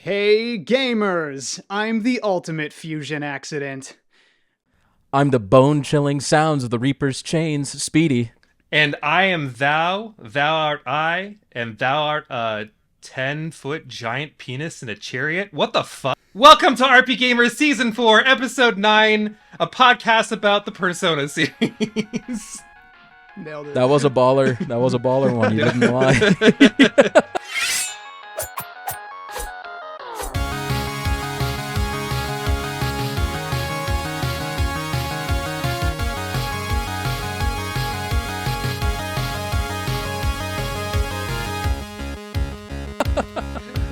Hey gamers, I'm the ultimate fusion accident. I'm the bone-chilling sounds of the Reaper's chains, Speedy. And I am thou art I, and thou art a 10-foot giant penis in a chariot? What the fuck? Welcome to RPGaymer Season 4, Episode 9, a podcast about the Persona series. Nailed it. That was a baller. That was a baller one. You didn't lie.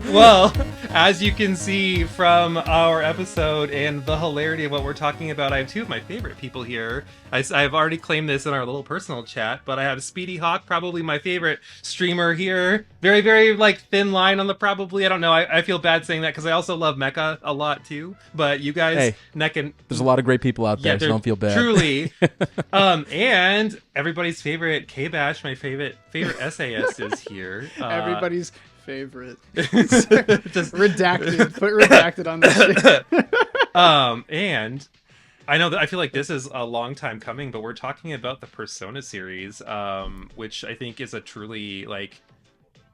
Well, as you can see from our episode and the hilarity of what we're talking about, I have two of my favorite people here. I've already claimed this in our little personal chat, but I have SpeedyHawk, probably my favorite streamer here. Very, very, thin line on the probably. I don't know. I feel bad saying that because I also love Mecha a lot, too. But you guys, Hey, neck and... There's a lot of great people out there, so don't feel bad. Truly. And everybody's favorite KBash, my favorite essayist is here. Everybody's favorite. Just redacted. Put redacted on this shit. And I know that I feel like this is a long time coming, but we're talking about the Persona series, which I think is a truly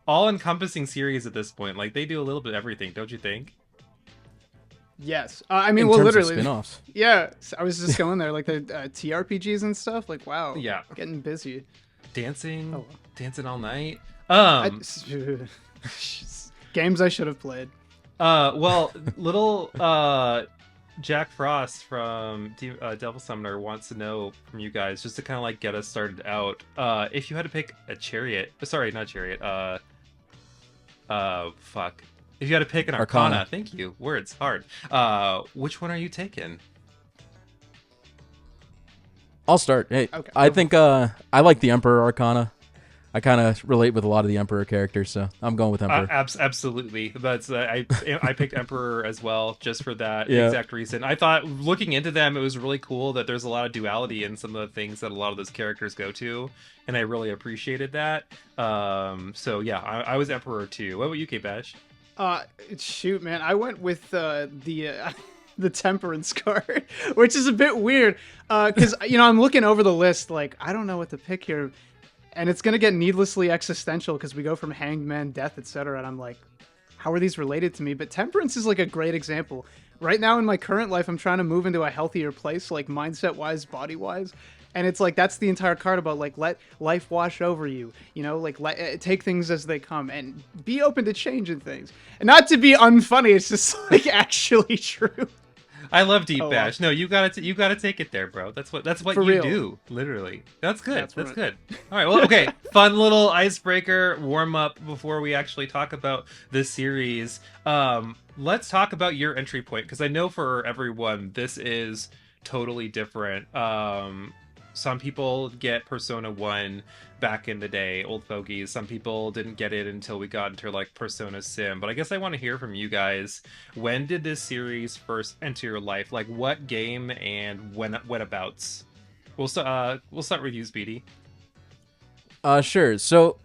all-encompassing series at this point. Like they do a little bit of everything, don't you think? Yes. I mean, In well, terms of literally. spin-offs. Yeah. I was just going there, like the TRPGs and stuff. Like, wow. Yeah. Getting busy. Dancing all night. Games I should have played. Well, little Jack Frost from Devil Summoner wants to know from you guys, just to kind of get us started out. If you had to pick a chariot, sorry, not chariot. Fuck. If you had to pick an Arcana, thank you. Words hard. Which one are you taking? I'll start. Hey, Okay. I think I like the Emperor Arcana. I kind of relate with a lot of the Emperor characters, so I'm going with Emperor. Absolutely. That's I picked Emperor as well, just for that Yeah. exact reason. I thought looking into them, it was really cool that there's a lot of duality in some of the things that a lot of those characters go to, and I really appreciated that. So yeah, I was Emperor too. What about you, KBash? Shoot, man, I went with the Temperance card, which is a bit weird, because I'm looking over the list, I don't know what to pick here. And it's going to get needlessly existential because we go from hanged man, death, etc. And I'm like, how are these related to me? But temperance is a great example. Right now in my current life, I'm trying to move into a healthier place, mindset-wise, body-wise. And it's that's the entire card about let life wash over you, take things as they come and be open to changing things. And not to be unfunny, it's just actually true. I love Deep Bash. No, you gotta take it there, bro. That's what For you real. do, literally. That's good. That's right. good. All right. Well, okay. Fun little icebreaker warm up before we actually talk about this series. Let's talk about your entry point, because I know for everyone this is totally different. Some people get Persona 1 back in the day, old fogies. Some people didn't get it until we got into Persona Sim. But I guess I want to hear from you guys. When did this series first enter your life? What game and whenabouts? We'll start with you, Speedy. Sure. So,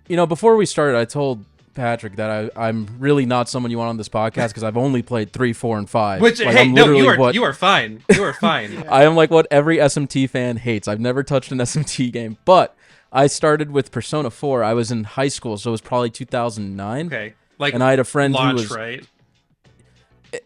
before we started, I told Patrick that I'm really not someone you want on this podcast because I've only played 3, 4, and 5. Which, hey, no, you are fine. You are fine. Yeah. I am what every SMT fan hates. I've never touched an SMT game, but I started with Persona 4. I was in high school, so it was probably 2009. Okay. And I had a friend launch, who was... right?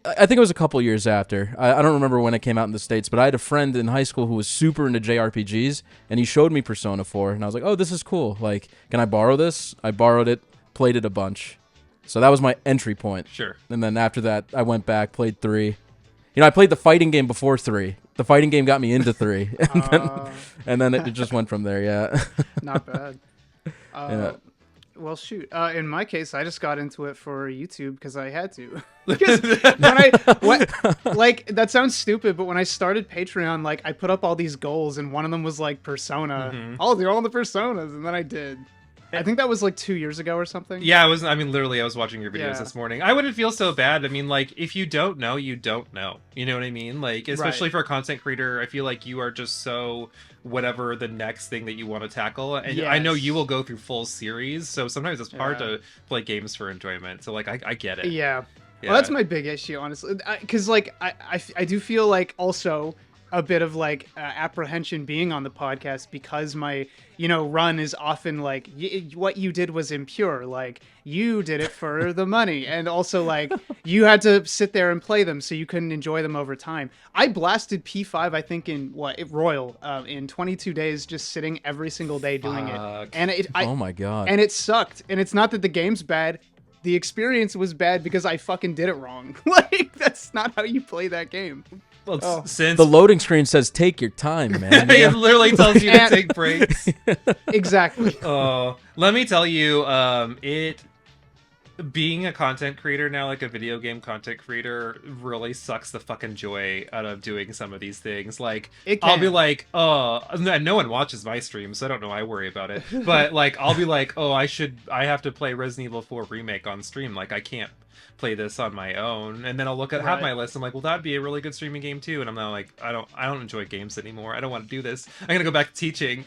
I think it was a couple years after. I don't remember when it came out in the States, but I had a friend in high school who was super into JRPGs, and he showed me Persona 4, and I was like, oh, this is cool. Can I borrow this? I borrowed it, played it a bunch. So that was my entry point. Sure. And then after that, I went back, played 3. I played the fighting game before 3. The fighting game got me into 3. And then it just went from there, yeah. Not bad. Yeah. Well, shoot. In my case, I just got into it for YouTube because I had to. Because that sounds stupid, but when I started Patreon, I put up all these goals, and one of them was Persona. Mm-hmm. Oh, they're all in the Personas, and then I did. I think that was 2 years ago or something. Yeah, I was watching your videos Yeah. this morning. I wouldn't feel so bad. I mean, if you don't know, you don't know. You know what I mean? Especially Right. for a content creator, I feel like you are just so whatever the next thing that you want to tackle. And Yes. I know you will go through full series, so sometimes it's hard Yeah. to play games for enjoyment. So I get it. Yeah. Yeah. Well, that's my big issue, honestly, because like I do feel like also a bit of like apprehension being on the podcast because my run is often like what you did was impure, like you did it for the money, and also like you had to sit there and play them so you couldn't enjoy them over time. I blasted P5 I think in Royal in 22 days, just sitting every single day doing it, and oh my god, and it sucked. And it's not that the game's bad. The experience was bad because I fucking did it wrong. Like, that's not how you play that game. Well, since the loading screen says take your time, man. it literally tells you to take breaks. Exactly. Oh, let me tell you, being a content creator now, like a video game content creator, really sucks the fucking joy out of doing some of these things. Like, I'll be like, oh, no one watches my streams, so I don't know. I worry about it. But like, I'll be like, oh, I have to play Resident Evil 4 Remake on stream. Like, I can't play this on my own. And then I'll look at have my list. I'm like, well, that'd be a really good streaming game too. And I'm now like, I don't enjoy games anymore. I don't want to do this. I'm gonna go back to teaching.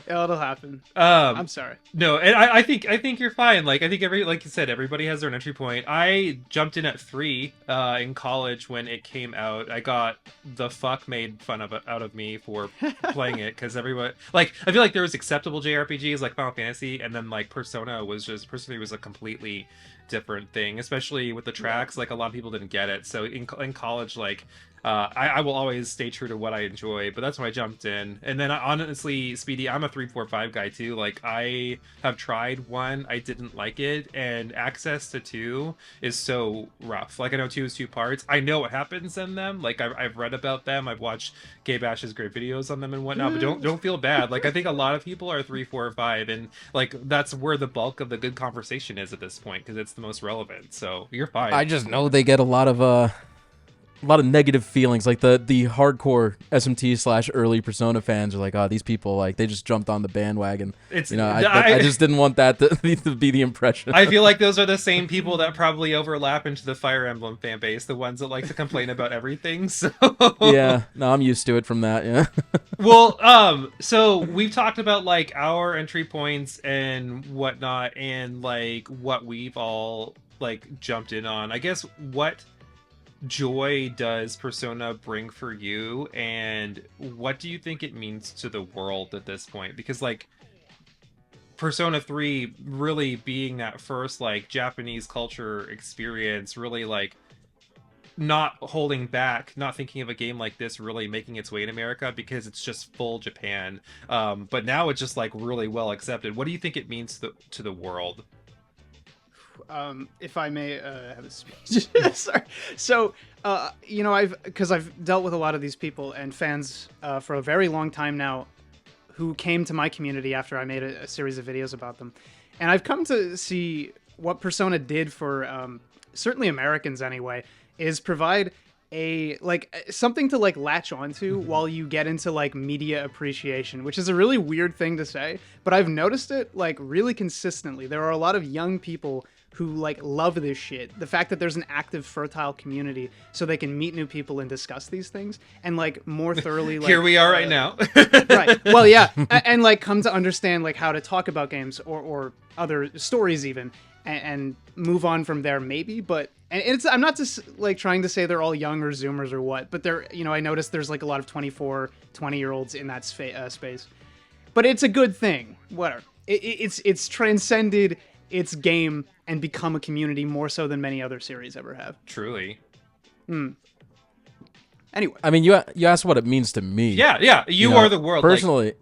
It'll happen. I'm sorry. No, and I think you're fine. Like, I think like you said, everybody has their entry point. I jumped in at 3 in college when it came out. I got the fuck made fun of out of me for playing it because everyone like I feel like there was acceptable JRPGs like Final Fantasy, and then like Persona 3 was a completely different thing, especially with the tracks. Like, a lot of people didn't get it. So in college, like. I will always stay true to what I enjoy, but that's when I jumped in. And then honestly, Speedy, I'm a 3-4-5 guy too. Like, I have tried 1, I didn't like it, and access to 2 is so rough. Like, I know 2 is 2 parts. I know what happens in them. Like, I've read about them. I've watched KBash's great videos on them and whatnot. But don't feel bad. Like, I think a lot of people are 3-4-5, and like that's where the bulk of the good conversation is at this point because it's the most relevant. So you're fine. I just know they get a lot of negative feelings. Like the hardcore SMT / early Persona fans are like, oh, these people, like, they just jumped on the bandwagon. It's I just didn't want that to be the impression. I feel like those are the same people that probably overlap into the Fire Emblem fan base, the ones that like to complain about everything. So yeah, no, I'm used to it from that. Yeah. Well, so we've talked about like our entry points and whatnot, and like what we've all like jumped in on. I guess what joy does Persona bring for you, and what do you think it means to the world at this point? Because like Persona 3 really being that first like Japanese culture experience, really like not holding back, not thinking of a game like this really making its way in America because it's just full Japan, but now it's just like really well accepted. What do you think it means to the world? If I may have a speech. Sorry. So, I've dealt with a lot of these people and fans for a very long time now who came to my community after I made a series of videos about them. And I've come to see what Persona did for certainly Americans anyway, is provide something to like latch onto while you get into like media appreciation, which is a really weird thing to say, but I've noticed it like really consistently. There are a lot of young people who like love this shit. The fact that there's an active, fertile community so they can meet new people and discuss these things and like more thoroughly. Like, here we are right now. Right. Well, yeah, and like come to understand like how to talk about games or other stories even, and move on from there maybe. But I'm not just like trying to say they're all young or Zoomers or what, but they're I noticed there's like a lot of 24, 20-year-olds in that space. But it's a good thing. Whatever. It's transcended its game and become a community more so than many other series ever have. Truly. Anyway. I mean, you asked what it means to me. Yeah. You are the world. Personally.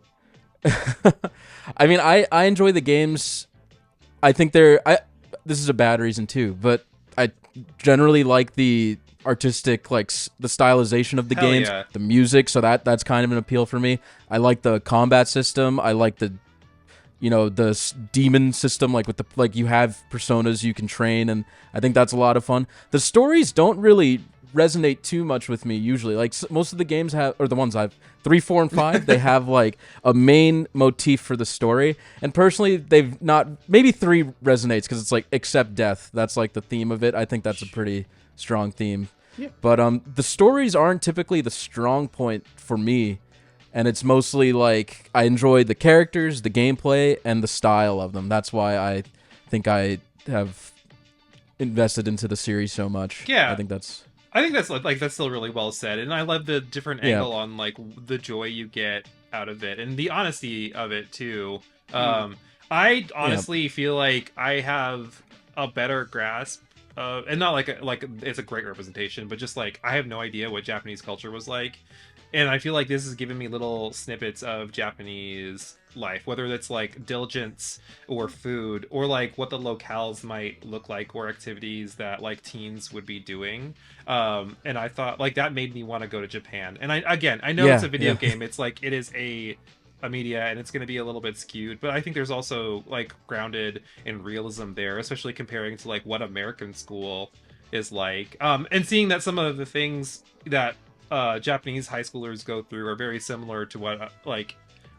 Like... I mean, I enjoy the games. I think this is a bad reason too, but I generally like the artistic, like the stylization of the games, the music, so that's kind of an appeal for me. I like the combat system. I like the demon system, like with the you have personas you can train, and I think that's a lot of fun. The stories don't really resonate too much with me usually. Like most of the games have, or the ones I've 3, 4, and 5, they have like a main motif for the story, and personally they've not. Maybe 3 resonates because it's like accept death. That's like the theme of it. I think that's a pretty strong theme. Yeah. But the stories aren't typically the strong point for me. And it's mostly like I enjoy the characters, the gameplay, and the style of them. That's why I think I have invested into the series so much. Yeah. I think that's that's still really well said, and I love the different angle on like the joy you get out of it and the honesty of it too. I honestly feel like I have a better grasp of, and not like it's a great representation, but just like I have no idea what Japanese culture was like, and I feel like this has given me little snippets of Japanese life, whether that's like diligence or food or like what the locales might look like or activities that like teens would be doing. And I thought like that made me want to go to Japan. And I know it's a video game. It's like it is a media and it's going to be a little bit skewed, but I think there's also like grounded in realism there, especially comparing to like what American school is like. And seeing that some of the things that Japanese high schoolers go through are very similar to what like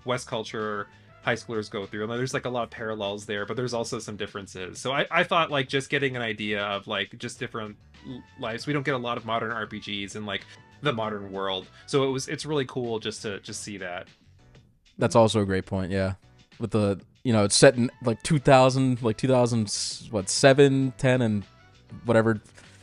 West culture high schoolers go through. And there's like a lot of parallels there, but there's also some differences. So I thought like just getting an idea of like just different lives. We don't get a lot of modern RPGs in like the modern world. So it's really cool just to see that. That's also a great point, yeah. With the, it's set in like 2007, 10, and whatever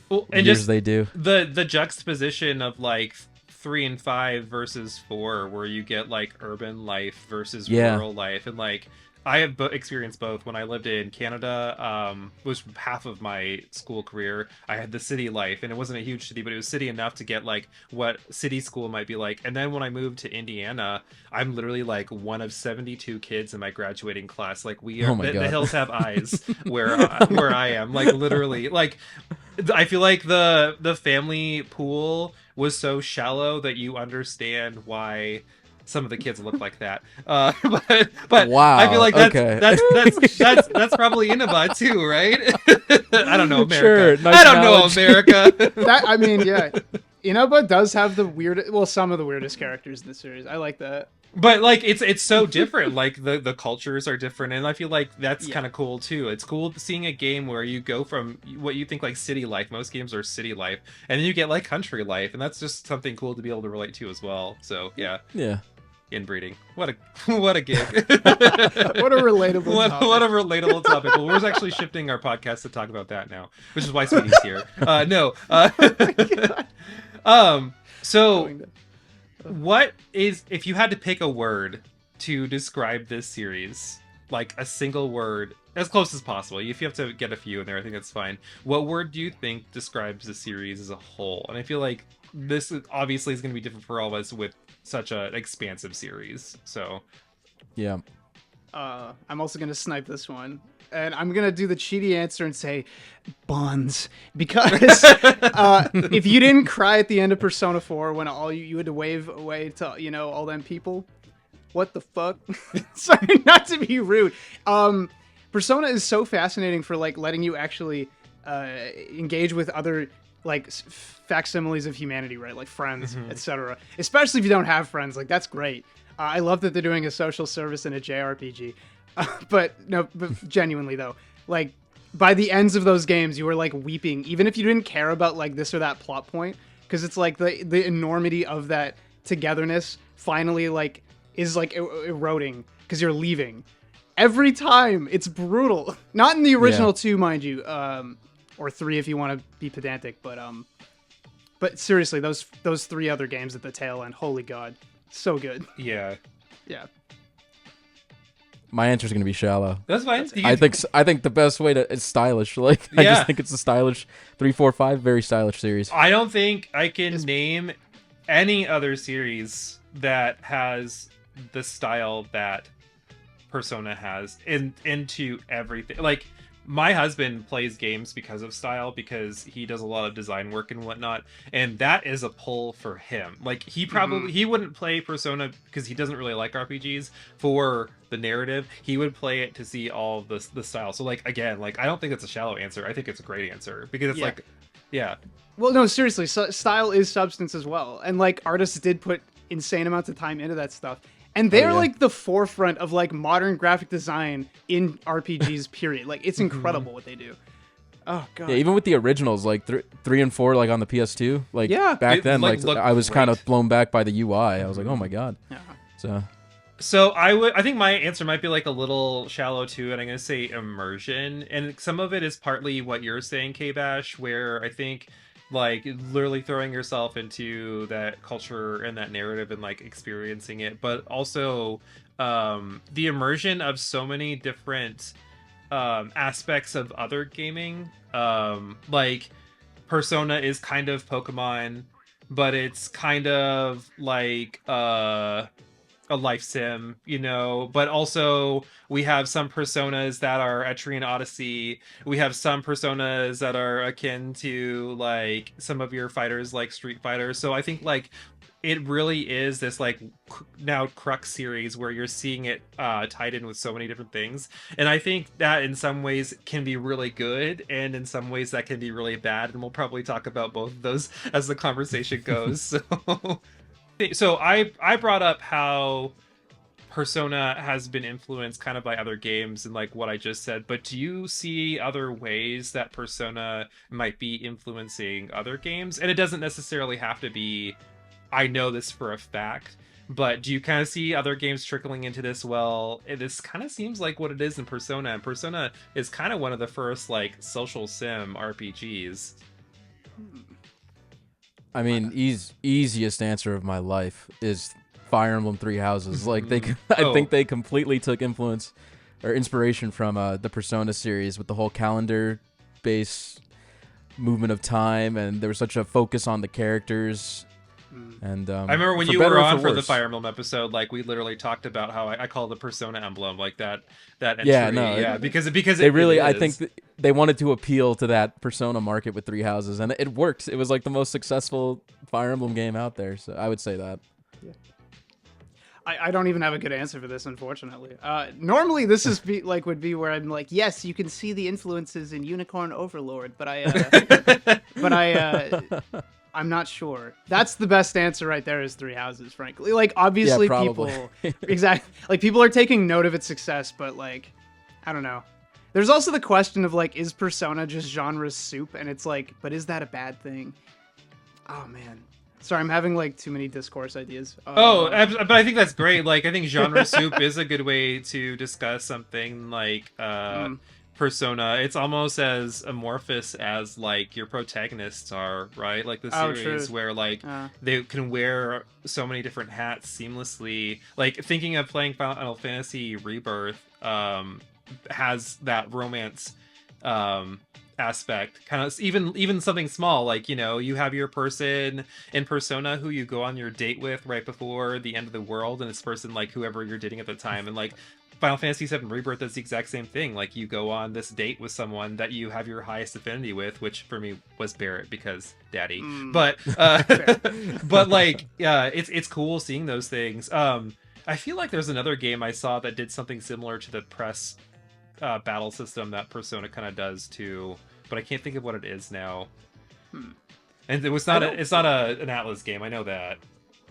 and years just they do. The juxtaposition of like 3 and 5 versus 4, where you get like urban life versus rural life, and like I have experienced both. When I lived in Canada, was half of my school career. I had the city life, and it wasn't a huge city, but it was city enough to get like what city school might be like. And then when I moved to Indiana, I'm literally like one of 72 kids in my graduating class. Like we are, the hills have eyes where I am. Like literally, like I feel like the family pool was so shallow that you understand why some of the kids look like that. But wow, I feel like that's probably Inaba too, right? I don't know, America. Sure, nice I don't know, America. I mean, yeah, Inaba does have some of the weirdest characters in the series. I like that. But like it's so different. Like the cultures are different, and I feel like that's kind of cool too. It's cool seeing a game where you go from what you think like city life. Most games are city life, and then you get like country life, and that's just something cool to be able to relate to as well. So yeah. Inbreeding. What a gig. What a relatable topic. What a relatable topic. Well, we're actually shifting our podcast to talk about that now, which is why Speedy's here. No. So what is, if you had to pick a word to describe this series, like a single word, as close as possible. If you have to get a few in there, I think that's fine. What word do you think describes the series as a whole? And I feel like this obviously is going to be different for all of us with such an expansive series. So, yeah. I'm also going to snipe this one. And I'm going to do the cheaty answer and say bonds. Because if you didn't cry at the end of Persona 4 when all you had to wave away to, all them people, what the fuck? Sorry, not to be rude. Persona is so fascinating for like letting you actually engage with other like facsimiles of humanity, right? Like friends, etc. Especially if you don't have friends, like that's great. I love that they're doing a social service in a JRPG. But genuinely though, like by the ends of those games, you were like weeping, even if you didn't care about like this or that plot point, because it's like the enormity of that togetherness finally like is like eroding because you're leaving. Every time, it's brutal. Not in the original 2, mind you, or 3 if you want to be pedantic, but seriously, those 3 other games at the tail end, holy god, so good. Yeah. My answer is going to be shallow. That's fine. I think the best way to is stylish. Like I just think it's a stylish 3, 4, 5, very stylish series. I don't think I can name any other series that has the style that Persona has into everything. Like my husband plays games because of style, because he does a lot of design work and whatnot, and that is a pull for him. Like he probably he wouldn't play Persona because he doesn't really like RPGs for the narrative. He would play it to see all of the style. So like again, like I don't think it's a shallow answer. I think it's a great answer because it's like well, no, seriously, style is substance as well, and like artists did put insane amounts of time into that stuff. And they're like the forefront of like modern graphic design in RPGs, period. Like it's incredible what they do. Oh god. Yeah, even with the originals, like 3 and 4, like on the PS2, like back then, like I was kind of blown back by the UI. I was like, oh my god. Yeah. So So I think my answer might be like a little shallow too, and I'm gonna say immersion. And some of it is partly what you're saying, KBash, where I think like literally throwing yourself into that culture and that narrative and like experiencing it, but also the immersion of so many different aspects of other gaming. Like Persona is kind of Pokemon, but it's kind of like a life sim, you know, but also we have some personas that are Etrian Odyssey. We have some personas that are akin to like some of your fighters like Street Fighter. So I think like it really is this like now crux series where you're seeing it tied in with so many different things, and I think that in some ways can be really good and in some ways that can be really bad, and we'll probably talk about both of those as the conversation goes. So I brought up how Persona has been influenced kind of by other games and like what I just said, but do you see other ways that Persona might be influencing other games? And it doesn't necessarily have to be, I know this for a fact, but do you kind of see other games trickling into this? Well, this kind of seems like what it is in Persona, and Persona is kind of one of the first like social sim RPGs. I mean, easiest answer of my life is Fire Emblem Three Houses. Like I think they completely took influence or inspiration from the Persona series with the whole calendar-based movement of time, and there was such a focus on the characters. And I remember when you were on for the Fire Emblem episode, like we literally talked about how I call the Persona emblem like that entry. Yeah, because they really, I think they wanted to appeal to that Persona market with Three Houses, and it worked. It was like the most successful Fire Emblem game out there, so I would say that. Yeah. I don't even have a good answer for this, unfortunately. Normally, this is would be where I'm like, yes, you can see the influences in Unicorn Overlord, but I'm not sure. That's the best answer right there is Three Houses, frankly. Like, obviously, yeah, people... Exactly. Like, people are taking note of its success, but, like, I don't know. There's also the question of, like, is Persona just genre soup? And it's like, but is that a bad thing? Oh, man. Sorry, I'm having, like, too many discourse ideas. But I think that's great. Like, I think genre soup is a good way to discuss something like... Persona. It's almost as amorphous as like your protagonists are, right? Like the series where like they can wear so many different hats seamlessly. Like thinking of playing Final Fantasy Rebirth has that romance aspect, kind of even something small, like, you know, you have your person in Persona who you go on your date with right before the end of the world, and this person like whoever you're dating at the time, and like Final Fantasy VII Rebirth does the exact same thing. Like you go on this date with someone that you have your highest affinity with, which for me was Barrett because daddy. But but like it's cool seeing those things. I feel like there's another game I saw that did something similar to the press battle system that Persona kind of does too, but I can't think of what it is now. And it's not an Atlas game. I know that.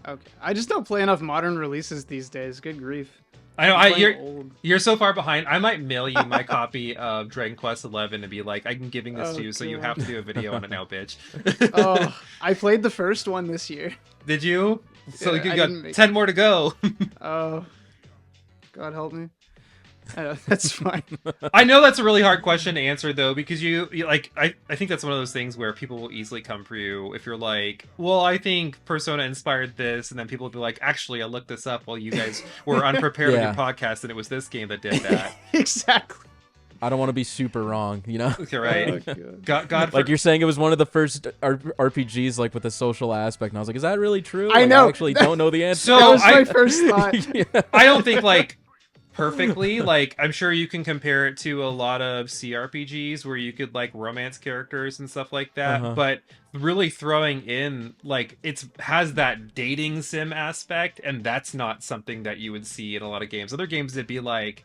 Okay, I just don't play enough modern releases these days. Good grief. I know you're so far behind. I might mail you my copy of Dragon Quest XI and be like, I'm giving this to you, so you have to do a video on it now, bitch. Oh, I played the first one this year. Did you? So you got 10 more to go. Oh, God help me. That's fine. I know that's a really hard question to answer though, because you like I think that's one of those things where people will easily come for you if you're like, well, I think Persona inspired this, and then people will be like, actually, I looked this up while you guys were unprepared on your podcast, and it was this game that did that. Exactly. I don't want to be super wrong, you know? Okay, right. Oh, God like you're saying it was one of the first RPGs like with a social aspect, and I was like, is that really true? I like, know. I actually don't know the answer. So that was my first thought. Yeah. I don't think like perfectly, like I'm sure you can compare it to a lot of CRPGs where you could like romance characters and stuff like that, but really throwing in like has that dating sim aspect, and that's not something that you would see in a lot of games. Other games it'd be like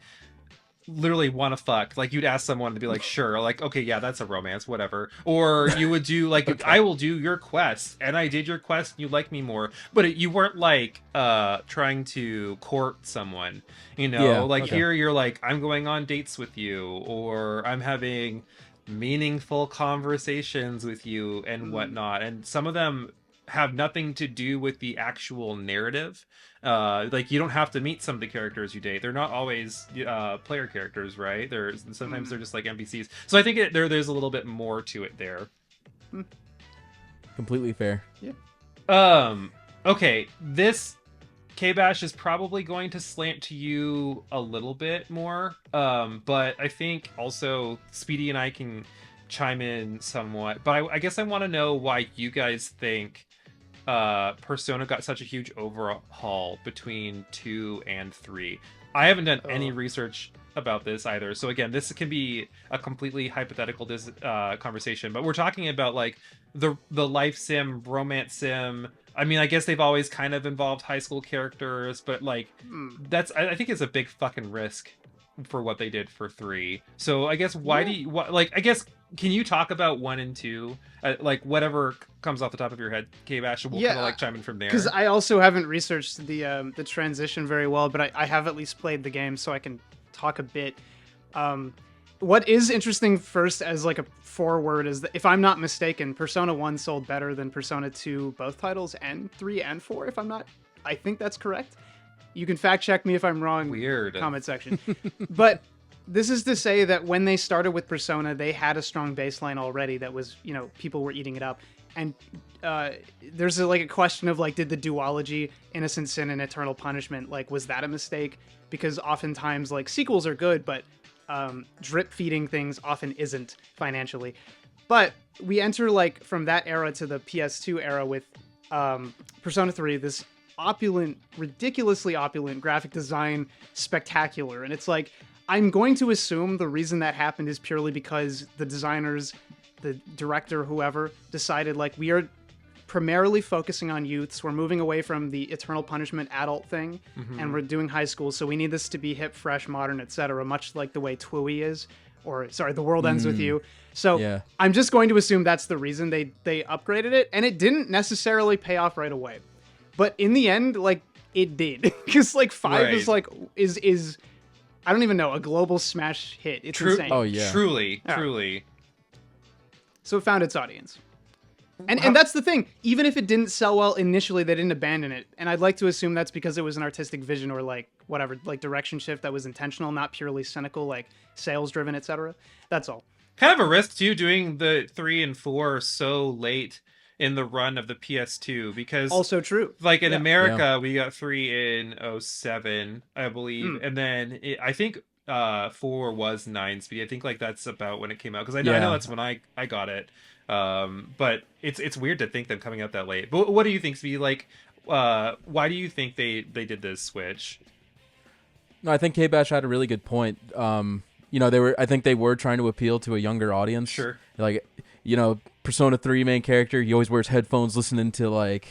literally wanna fuck, like you'd ask someone to be like, sure, like, okay, yeah, that's a romance, whatever. Or you would do like okay. I will do your quest, and I did your quest and you like me more, but you weren't like trying to court someone, you know. Yeah, like okay. Here you're like, I'm going on dates with you, or I'm having meaningful conversations with you and whatnot. And some of them have nothing to do with the actual narrative. Like you don't have to meet some of the characters you date. They're not always player characters, right? Sometimes they're just like NPCs. So I think there's a little bit more to it there. Completely fair. Yeah. Okay, this KBash is probably going to slant to you a little bit more. But I think also Speedy and I can chime in somewhat. But I guess I want to know why you guys think Persona got such a huge overhaul between 2 and 3. I haven't done any research about this either. So again, this can be a completely hypothetical conversation, but we're talking about like the life sim, romance sim. I mean, I guess they've always kind of involved high school characters, but like I think it's a big fucking risk for what they did for 3. So I guess I guess can you talk about 1 and 2? Like whatever comes off the top of your head, K-Bash, we'll kind of like chime in from there. Because I also haven't researched the transition very well, but I have at least played the game, so I can talk a bit. What is interesting first as like a forward is that if I'm not mistaken, Persona 1 sold better than Persona 2, both titles, and 3 and 4, I think that's correct. You can fact check me if I'm wrong. Weird. Comment section. But this is to say that when they started with Persona, they had a strong baseline already that was, people were eating it up. And there's like a question of like, did the duology, Innocent Sin and Eternal Punishment, like, was that a mistake? Because oftentimes like sequels are good, but drip feeding things often isn't financially. But we enter like from that era to the PS2 era with Persona 3, this opulent, ridiculously opulent graphic design, spectacular. And it's like, I'm going to assume the reason that happened is purely because the designers, the director, whoever, decided like, we are primarily focusing on youths. We're moving away from the Eternal Punishment adult thing, and we're doing high school. So we need this to be hip, fresh, modern, etc. Much like the way Twi is, or sorry, The World Ends With You. So I'm just going to assume that's the reason they upgraded it, and it didn't necessarily pay off right away. But in the end, like, it did. Because like 5 is like is I don't even know, a global smash hit. It's insane. Oh yeah. Truly. So it found its audience. And that's the thing. Even if it didn't sell well initially, they didn't abandon it. And I'd like to assume that's because it was an artistic vision or like whatever, like direction shift that was intentional, not purely cynical, like sales driven, etc. That's all. Kind of a risk too, doing the 3 and 4 so late in the run of the PS2, because also true. Like in America, we got 3 in 07, I believe, and then I think 4 was 9 speed. I think like that's about when it came out, because I know that's when I got it. But it's weird to think them coming out that late. But what do you think, Speedy? Like, why do you think they did this switch? No, I think KBash had a really good point. I think they were trying to appeal to a younger audience. Sure. Like, Persona 3 main character, he always wears headphones listening to like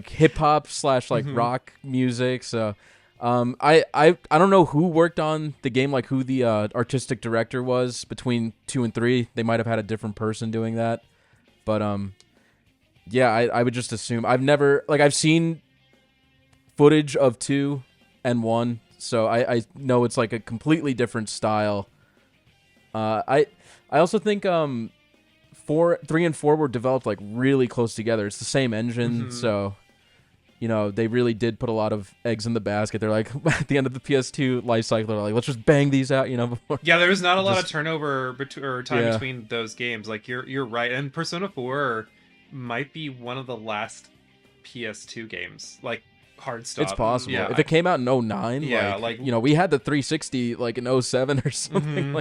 hip hop / like rock music. So I don't know who worked on the game, like who the artistic director was between 2 and 3. They might have had a different person doing that. But I would just assume. I've seen footage of 2 and 1, so I know it's like a completely different style. I also think 3 and 4 were developed like really close together. It's the same engine, so they really did put a lot of eggs in the basket. They're like at the end of the PS2 life cycle, they're like, let's just bang these out, before. Yeah, there was not a lot of turnover time between those games. Like you're right, and Persona 4 might be one of the last PS2 games. Like hard stop. It's possible. If it came out in 09, we had the 360 like in 07 or something,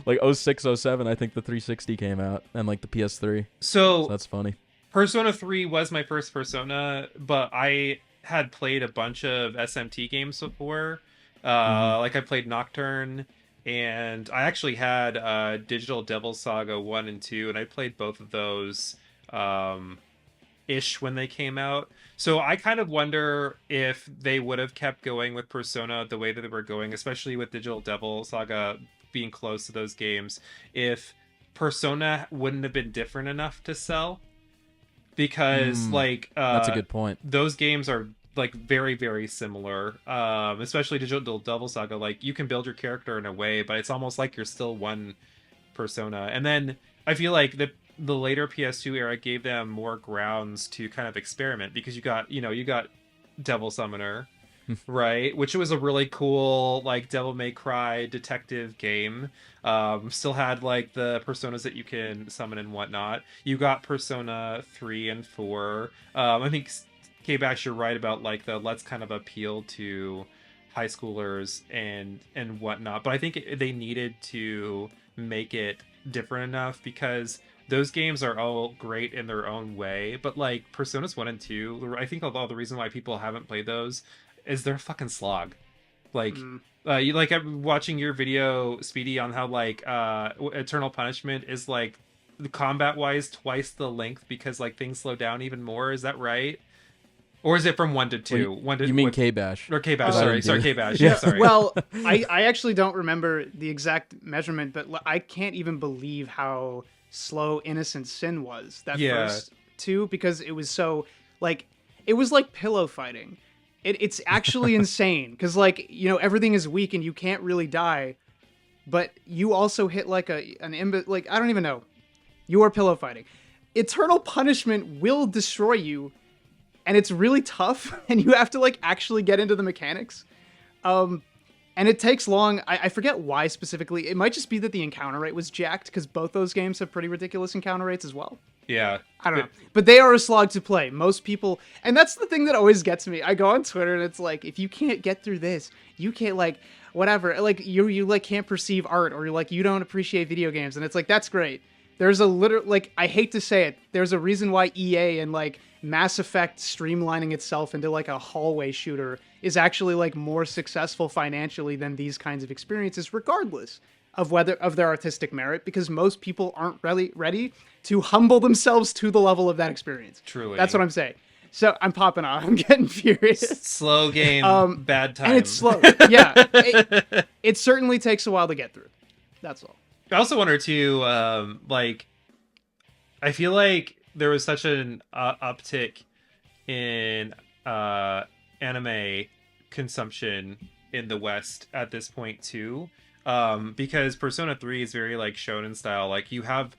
like 06, 07, I think the 360 came out, and like the PS3. So that's funny. Persona 3 was my first Persona, but I had played a bunch of SMT games before. Like I played Nocturne, and I actually had Digital Devil Saga 1 and 2, and I played both of those ish when they came out. So I kind of wonder if they would have kept going with Persona the way that they were going, especially with Digital Devil Saga being close to those games, if Persona wouldn't have been different enough to sell. Because that's a good point. Those games are like very, very similar, especially Digital Devil Saga. Like you can build your character in a way, but it's almost like you're still one persona. And then I feel like the later PS2 era gave them more grounds to kind of experiment, because you got Devil Summoner, right, which was a really cool like Devil May Cry detective game. Still had like the personas that you can summon and whatnot. You got Persona 3 and 4. I think KBash, you're right about like the let's kind of appeal to high schoolers and whatnot, but I think they needed to make it different enough, because those games are all great in their own way, but like Personas 1 and 2, I think all the reason why people haven't played those is they're a fucking slog. Like you like, I'm watching your video, Speedy, on how like Eternal Punishment is like combat wise twice the length because like things slow down even more. Is that right? Or is it from 1 to 2? You mean KBash? Or KBash, sorry, KBash. Yeah. Yeah, sorry. Well, I actually don't remember the exact measurement, but I can't even believe how slow Innocent Sin was, that first two, because it was so, like, it was like pillow fighting. It's actually insane, because, like, you know, everything is weak and you can't really die, but you also hit, like, I don't even know. You are pillow fighting. Eternal Punishment will destroy you, and it's really tough, and you have to, like, actually get into the mechanics. And it takes long. I forget why specifically. It might just be that the encounter rate was jacked, because both those games have pretty ridiculous encounter rates as well. Yeah. I don't know. But they are a slog to play. Most people... And that's the thing that always gets me. I go on Twitter, and it's like, if you can't get through this, you can't, like, whatever. Like, you like, can't perceive art, or, like, you don't appreciate video games. And it's like, that's great. There's a literal... Like, I hate to say it. There's a reason why EA and, like, Mass Effect streamlining itself into like a hallway shooter is actually like more successful financially than these kinds of experiences, regardless of their artistic merit, because most people aren't really ready to humble themselves to the level of that experience. Truly. That's what I'm saying. So I'm popping off. I'm getting furious. Slow game, bad time. And it's slow. Yeah. It certainly takes a while to get through. That's all. I also wonder too, like, I feel like there was such an uptick in anime consumption in the West at this point too, because Persona 3 is very like shonen style. Like, you have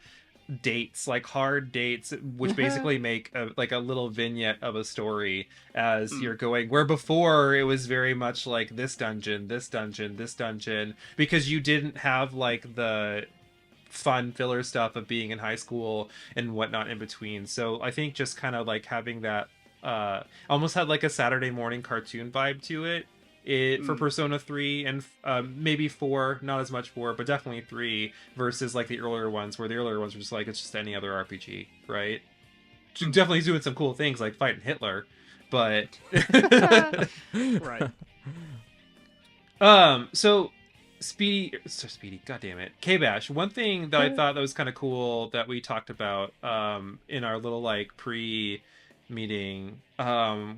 dates, like hard dates, which basically make a little vignette of a story as you're going, where before it was very much like this dungeon, because you didn't have like the fun filler stuff of being in high school and whatnot in between. So I think just kind of like having that almost had like a Saturday morning cartoon vibe to it, for Persona 3 and maybe 4, not as much 4, but definitely 3, versus like the earlier ones, where the earlier ones were just like, it's just any other RPG, right? Definitely doing some cool things like fighting Hitler, but Right. So Speedy, god damn it, KBash. One thing that I thought that was kind of cool that we talked about in our little like pre-meeting,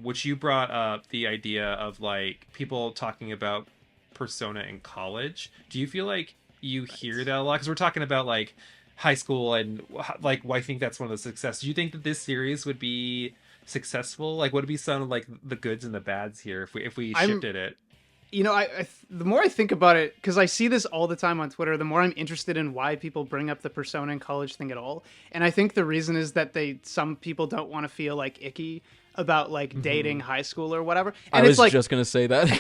which you brought up, the idea of like people talking about Persona in college. Do you feel like you hear that a lot? Because we're talking about like high school and like why I think that's one of the success. Do you think that this series would be successful? Like, would it be some of like the goods and the bads here if we shifted it? You know, the more I think about it, because I see this all the time on Twitter, the more I'm interested in why people bring up the Persona in college thing at all. And I think the reason is that some people don't want to feel like icky about like dating high school or whatever. And I it's was like, just gonna say that.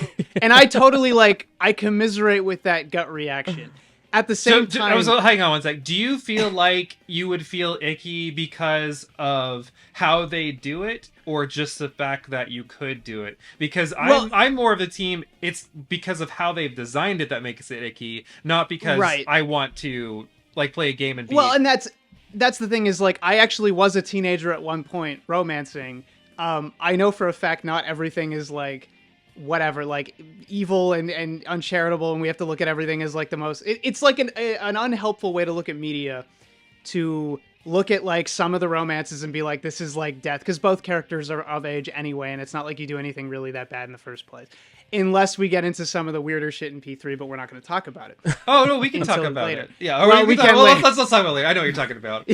and I totally like, I commiserate with that gut reaction. At the same time, hang on one sec. Do you feel like you would feel icky because of how they do it, or just the fact that you could do it? Because I'm more of the team, it's because of how they've designed it that makes it icky, not because I want to like play a game and be... Well, and that's the thing, is like, I actually was a teenager at one point romancing. I know for a fact not everything is like whatever, like evil and uncharitable, and we have to look at everything as like the most... It's like an unhelpful way to look at media, to look at like some of the romances and be like, this is like death, because both characters are of age anyway, and it's not like you do anything really that bad in the first place, unless we get into some of the weirder shit in P3, but we're not going to talk about it. Oh no, we can talk about later. it. Yeah, well, we can later. Let's talk about it later. I know what you're talking about.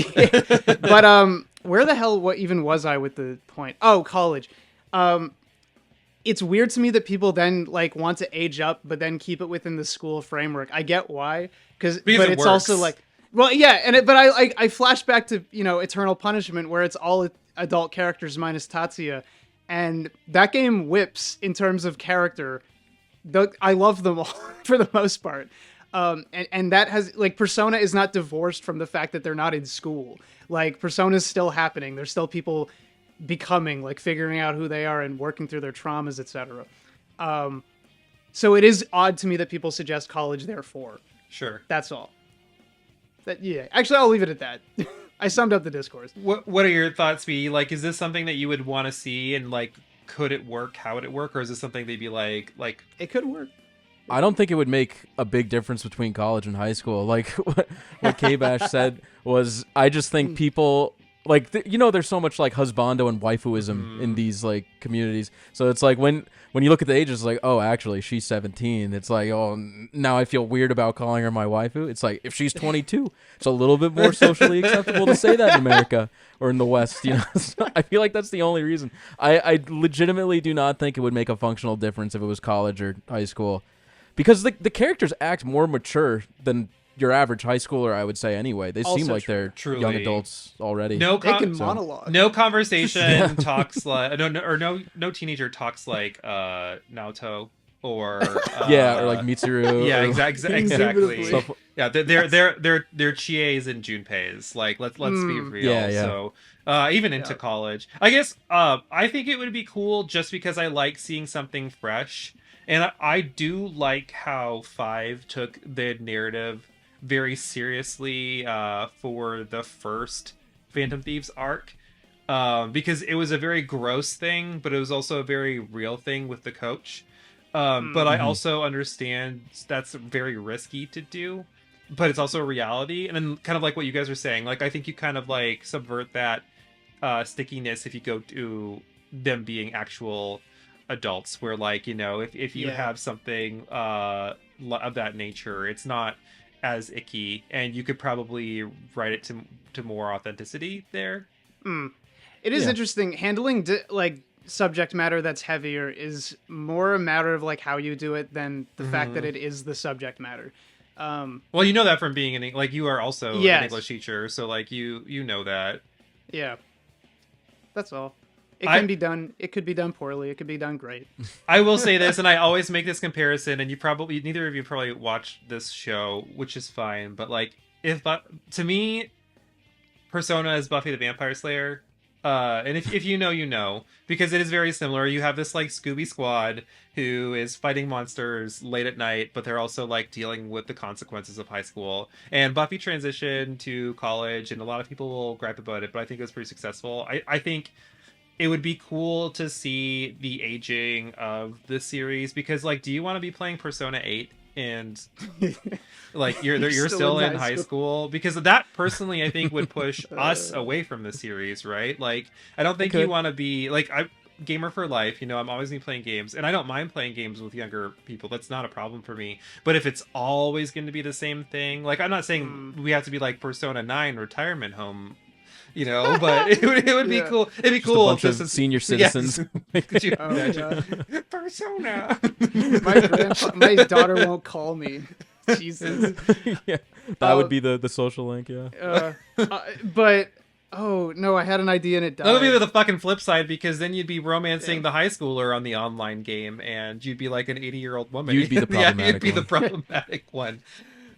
But where the hell, what even was I with the point? Oh, college. It's weird to me that people then like want to age up, but then keep it within the school framework. I get why, but it's works. also like, Well, yeah, but I flash back to Eternal Punishment, where it's all adult characters minus Tatsuya, and that game whips in terms of character. I love them all for the most part, and that has like Persona is not divorced from the fact that they're not in school. Like Persona is still happening. There's still people becoming, like, figuring out who they are and working through their traumas, etc. So it is odd to me that people suggest college. Therefore, Sure. that's all. Yeah, actually, I'll leave it at that. I summed up the discourse. What are your thoughts, be like? Is this something that you would want to see, and like, could it work? How would it work? Or is this something they'd be like? It could work. I don't think it would make a big difference between college and high school. Like what KBash said was, I just think people like there's so much like husbando and waifuism in these like communities. So it's like when you look at the ages, it's like, oh, actually she's 17. It's like, oh, now I feel weird about calling her my waifu. It's like if she's 22, it's a little bit more socially acceptable to say that in America or in the West. So I feel like that's the only reason. I legitimately do not think it would make a functional difference if it was college or high school. Because the characters act more mature than your average high schooler, I would say. Anyway, they seem like they're young adults already. They can monologue. No conversation talks like no teenager talks like Naoto or or like Mitsuru. Yeah, exactly. Stuff. Yeah, they're Chies and Junpeis. Like let's be real. Yeah. So even into college, I guess I think it would be cool just because I like seeing something fresh. And I do like how 5 took the narrative very seriously for the first Phantom Thieves arc. Because it was a very gross thing, but it was also a very real thing with the coach. But I also understand that's very risky to do. But it's also a reality. And then kind of like what you guys are saying, like I think you kind of like subvert that stickiness if you go to them being actual adults, where like if you have something of that nature, it's not as icky, and you could probably write it to more authenticity there. It is interesting handling like subject matter that's heavier is more a matter of like how you do it than the fact that it is the subject matter. Well, you know that from being like you are also an English teacher, so like you know that. Yeah, that's all. It can be done. It could be done poorly. It could be done great. I will say this, and I always make this comparison, and neither of you probably watched this show, which is fine. But like, to me, Persona is Buffy the Vampire Slayer, and if you know, because it is very similar. You have this like Scooby Squad who is fighting monsters late at night, but they're also like dealing with the consequences of high school. And Buffy transitioned to college, and a lot of people will gripe about it, but I think it was pretty successful. I think it would be cool to see the aging of the series, because like, do you want to be playing Persona 8 and like you're still in high school? Because that personally I think would push us away from the series, right? Like I don't think you want to be like gamer for life. I'm always gonna be playing games, and I don't mind playing games with younger people. That's not a problem for me. But if it's always going to be the same thing, like I'm not saying we have to be like Persona 9 retirement home, but it would be cool. It'd be Just cool a bunch if of senior citizens. Yes. Could you God. Persona? My daughter won't call me. Jesus. Yeah, that would be the social link. Yeah. But oh no, I had an idea and it died. That would be the fucking flip side, because then you'd be romancing the high schooler on the online game, and you'd be like an 80-year-old woman. You'd be the problematic you'd be the problematic one.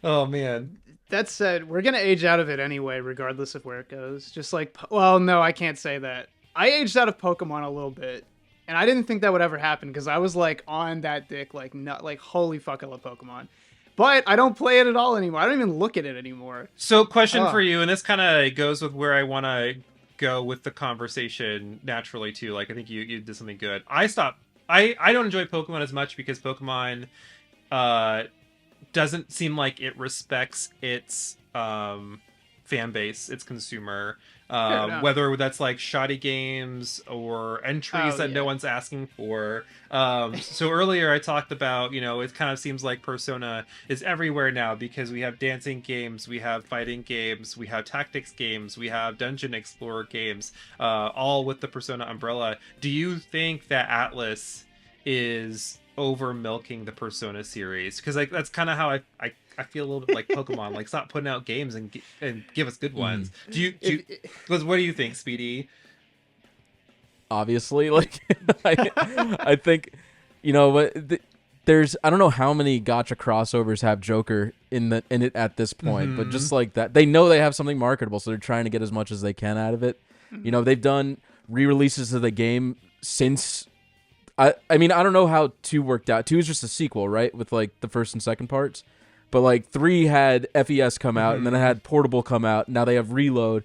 Oh man. That said, we're gonna age out of it anyway, regardless of where it goes. Just like, well, no, I can't say that. I aged out of Pokemon a little bit, and I didn't think that would ever happen because I was like on that dick, like not like holy fuck, I love Pokemon. But I don't play it at all anymore. I don't even look at it anymore. So, question for you, and this kind of goes with where I want to go with the conversation naturally too. Like, I think you did something good. I don't enjoy Pokemon as much because Pokemon doesn't seem like it respects its fan base, its consumer, whether that's like shoddy games or entries that no one's asking for. So earlier I talked about, it kind of seems like Persona is everywhere now, because we have dancing games, we have fighting games, we have tactics games, we have dungeon explorer games, all with the Persona umbrella. Do you think that Atlas is over milking the Persona series? Because like that's kind of how I I feel a little bit like Pokemon. Like, stop putting out games and give us good ones. What do you think, Speedy? Obviously, like I think, but there's I don't know how many gotcha crossovers have Joker in it at this point, but just like that, they know they have something marketable, so they're trying to get as much as they can out of it. They've done re-releases of the game since. I mean, I don't know how 2 worked out. 2 is just a sequel, right, with like the first and second parts. But like 3 had FES come out, and then it had Portable come out. Now they have Reload.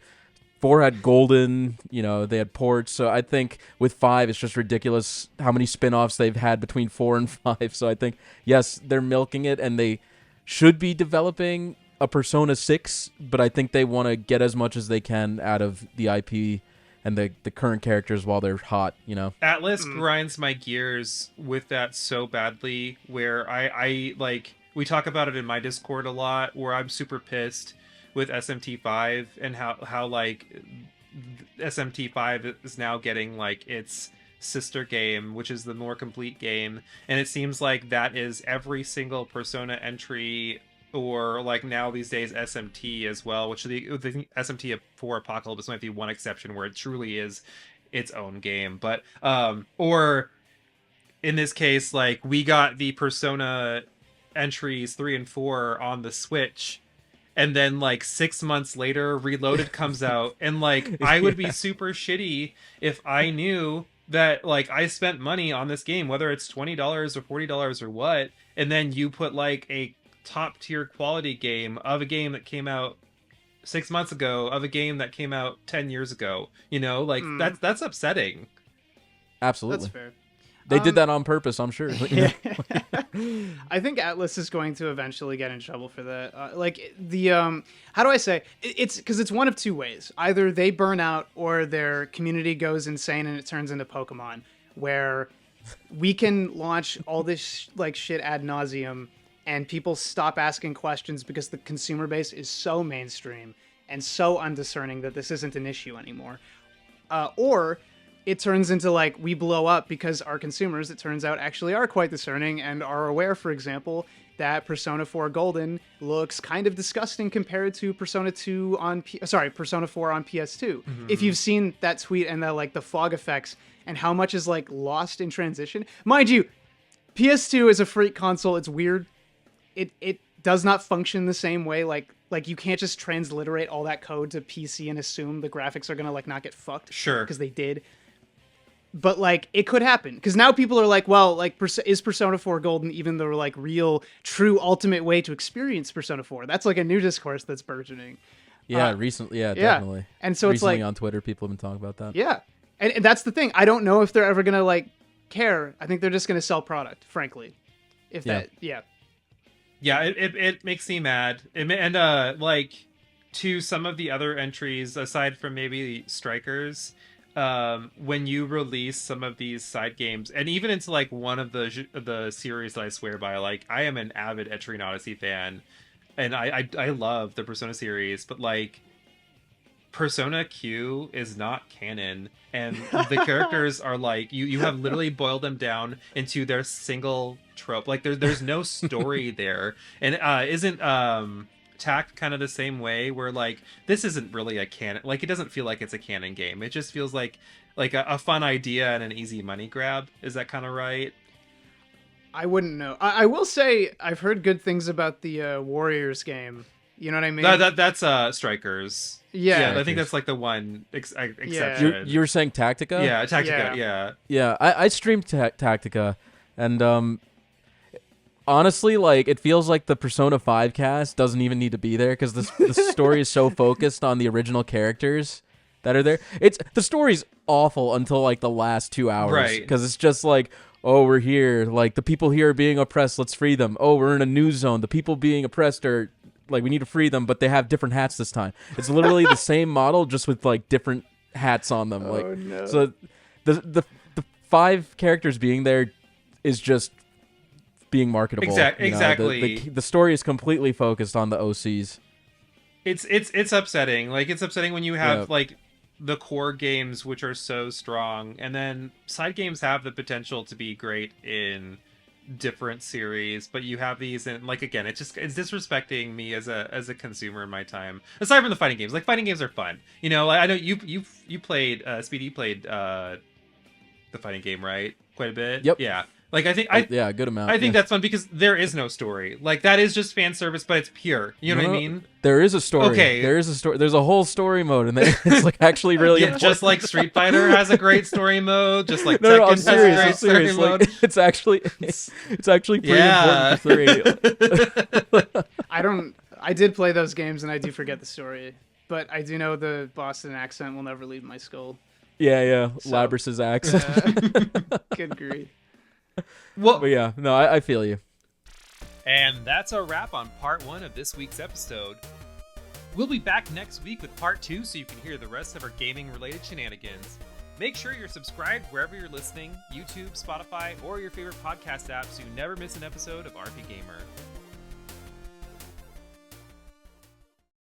4 had Golden, they had ports. So I think with 5, it's just ridiculous how many spin-offs they've had between 4 and 5. So I think, yes, they're milking it, and they should be developing a Persona 6, but I think they want to get as much as they can out of the IP and the current characters while they're hot, Atlas grinds my gears with that so badly, where I like, we talk about it in my Discord a lot, where I'm super pissed with SMT5 and how like SMT5 is now getting like its sister game, which is the more complete game, and it seems like that is every single Persona entry, or like now these days SMT as well, which the SMT 4 Apocalypse might be one exception where it truly is its own game. But or in this case, like, we got the Persona entries 3 and 4 on the Switch, and then like 6 months later Reloaded comes out, and like, I would be super shitty if I knew that like I spent money on this game, whether it's $20 or $40 or what, and then you put like a top tier quality game of a game that came out 6 months ago, of a game that came out 10 years ago, like that's upsetting. Absolutely. That's fair. They did that on purpose, I'm sure. Yeah. I think Atlas is going to eventually get in trouble for that. Like, the how do I say? It's because it's one of 2 ways. Either they burn out, or their community goes insane and it turns into Pokemon, where we can launch all this like shit ad nauseum, and people stop asking questions because the consumer base is so mainstream and so undiscerning that this isn't an issue anymore. Or it turns into like, we blow up because our consumers, it turns out, actually are quite discerning and are aware, for example, that Persona 4 Golden looks kind of disgusting compared to Persona 4 on PS2. If you've seen that tweet and the fog effects and how much is like lost in transition. Mind you, PS2 is a freak console. It's weird. It does not function the same way. Like you can't just transliterate all that code to PC and assume the graphics are gonna like not get fucked. Sure. Because they did. But like, it could happen, because now people are like, well, like, is Persona 4 Golden even the like real, true, ultimate way to experience Persona 4? That's like a new discourse that's burgeoning. Yeah, recently, definitely. And so recently, it's like, on Twitter, people have been talking about that. Yeah, and that's the thing. I don't know if they're ever gonna like care. I think they're just gonna sell product, frankly. Yeah, it makes me mad. Like, to some of the other entries, aside from maybe Strikers, when you release some of these side games, and even into like one of the series that I swear by, like, I am an avid Etrian Odyssey fan, and I love the Persona series, but like, Persona Q is not canon, and the characters are like, you have literally boiled them down into their single trope. Like, there's no story there, and isn't Tact kind of the same way, where like, this isn't really a canon, like, it doesn't feel like it's a canon game. It just feels like a fun idea and an easy money grab. Is that kind of right? I wouldn't know. I will say I've heard good things about the Warriors game. You know what I mean? That's Strikers. Yeah, I think that's like the one exception. You were saying Tactica? Yeah, Tactica. Yeah, I streamed Tactica, and honestly, like, it feels like the Persona 5 cast doesn't even need to be there, because the story is so focused on the original characters that are there. The story's awful until like the last 2 hours, right? Because it's just like, oh, we're here, like, the people here are being oppressed, let's free them. Oh, we're in a new zone, the people being oppressed are like, we need to free them, but they have different hats this time. It's literally the same model, just with like different hats on them. No. So the 5 characters being there is just being marketable. Exactly. The story is completely focused on the OCs. It's upsetting. Like, it's upsetting when you have like the core games, which are so strong, and then side games have the potential to be great in different series, but you have these, and like again, it's disrespecting me as a consumer in my time. Aside from the fighting games, like fighting games are fun. You know, I know you played Speedy, you played the fighting game, right? Quite a bit. Yep. Yeah. Like I think yeah, a good amount. I think that's fun because there is no story. Like that is just fan service, but it's pure. You know what I mean? There is a story. Okay. There is a story. There's a whole story mode in there. It's like actually really Yeah, important. just like Street Fighter has a great story mode, just like No, Tekken I'm has serious. a I'm great story serious. mode. Like, it's actually pretty important for 3. I did play those games and I do forget the story, but I do know the Boston accent will never leave my skull. Yeah. So, Labrys's accent. Good grief. Well, But yeah, no, I feel you. and that's our wrap on part 1 of this week's episode. We'll be back next week with part 2 so you can hear the rest of our gaming related shenanigans. Make sure you're subscribed wherever you're listening, YouTube, Spotify, or your favorite podcast app so you never miss an episode of RPGaymer.